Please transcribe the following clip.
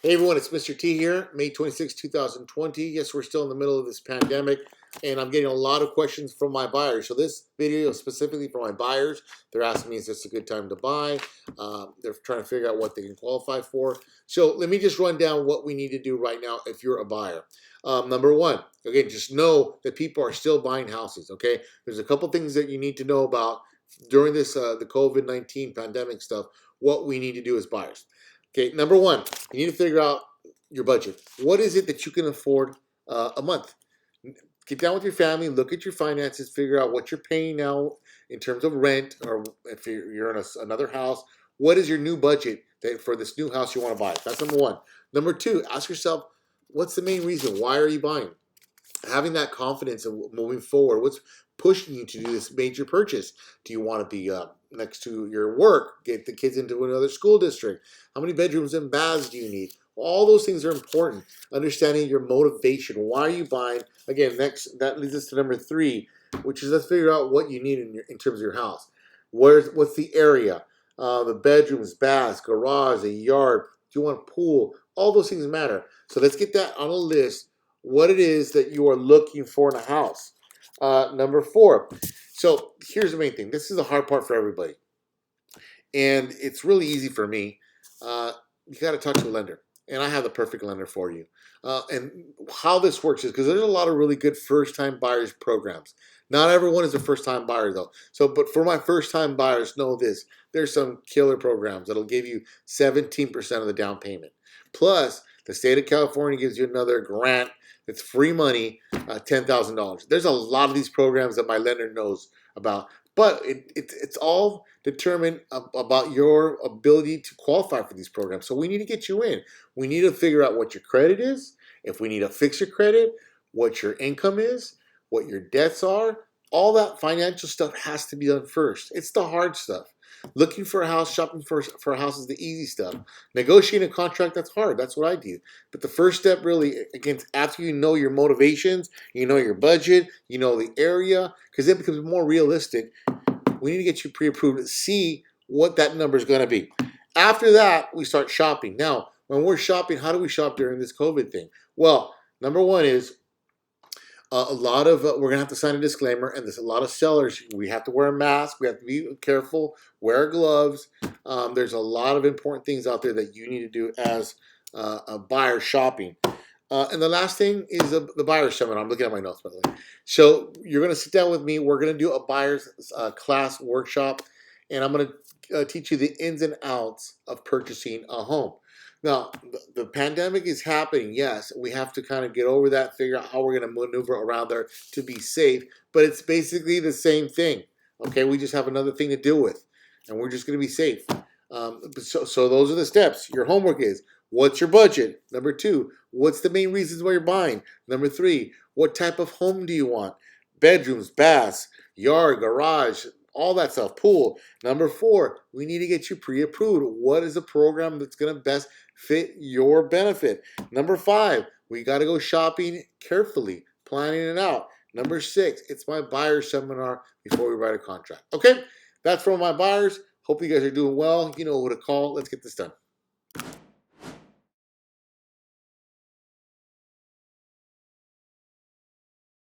Hey everyone, it's Mr. T here, May 26, 2020. Yes, we're still in the middle of this pandemic, and I'm getting a lot of questions from my buyers. So this video is specifically for my buyers. They're asking me, is this a good time to buy? They're trying to figure out what they can qualify for. So let me just run down what we need to do right now if you're a buyer. Number one, again, just know that people are still buying houses, okay? There's a couple things that you need to know about during this the COVID-19 pandemic stuff, what we need to do as buyers. Okay, number one, you need to figure out your budget. What is it that you can afford a month? Get down with your family, look at your finances, figure out what you're paying now in terms of rent, or if you're in another house, what is your new budget for this new house you want to buy? That's number one. Number two, ask yourself, what's the main reason? Why are you buying? Having that confidence of moving forward. What's pushing you to do this major purchase? Do you want to be next to your work? Get the kids into another school district? How many bedrooms and baths do you need? All those things are important. Understanding your motivation. Why are you buying? Again, next that leads us to number three, which is let's figure out what you need in terms of your house. What's the area? The bedrooms, baths, garage, a yard. Do you want a pool? All those things matter. So let's get that on a list, what it is that you are looking for in a house. Number four. So here's the main thing. This is the hard part for everybody. And it's really easy for me. You got to talk to a lender. And I have the perfect lender for you. And how this works is because there's a lot of really good first-time buyers programs. Not everyone is a first-time buyer, though. So, but for my first-time buyers, know this. There's some killer programs that'll give you 17% of the down payment. Plus, the state of California gives you another grant. It's free money, $10,000. There's a lot of these programs that my lender knows about. But it's all determined about your ability to qualify for these programs. So we need to get you in. We need to figure out what your credit is, if we need to fix your credit, what your income is, what your debts are. All that financial stuff has to be done first. It's the hard stuff. Looking for a house, shopping for a house is the easy stuff. Negotiating a contract, that's hard. That's what I do. But the first step really, again, after you know your motivations, you know your budget, you know the area, because it becomes more realistic. We need to get you pre-approved to see what that number is going to be. After that, we start shopping. Now, when we're shopping, how do we shop during this COVID thing? Well, number one is a lot of we're gonna have to sign a disclaimer, and there's a lot of sellers. We have to wear a mask. We have to be careful. Wear gloves. There's a lot of important things out there that you need to do as a buyer shopping. And the last thing is the buyer's seminar. I'm looking at my notes, by the way. So you're going to sit down with me. We're going to do a buyer's class workshop, and I'm going to teach you the ins and outs of purchasing a home. Now, the pandemic is happening. Yes, we have to kind of get over that, figure out how we're going to maneuver around there to be safe. But it's basically the same thing. Okay, we just have another thing to deal with, and we're just going to be safe. So those are the steps. Your homework is, what's your budget? Number two, what's the main reasons why you're buying? Number three, what type of home do you want? Bedrooms, baths, yard, garage, all that stuff, pool. Number four, we need to get you pre-approved. What is the program that's going to best fit your benefit? Number five, we got to go shopping carefully, planning it out. Number six, it's my buyer seminar before we write a contract. Okay, that's for my buyers. Hope you guys are doing well. You know who to call. Let's get this done.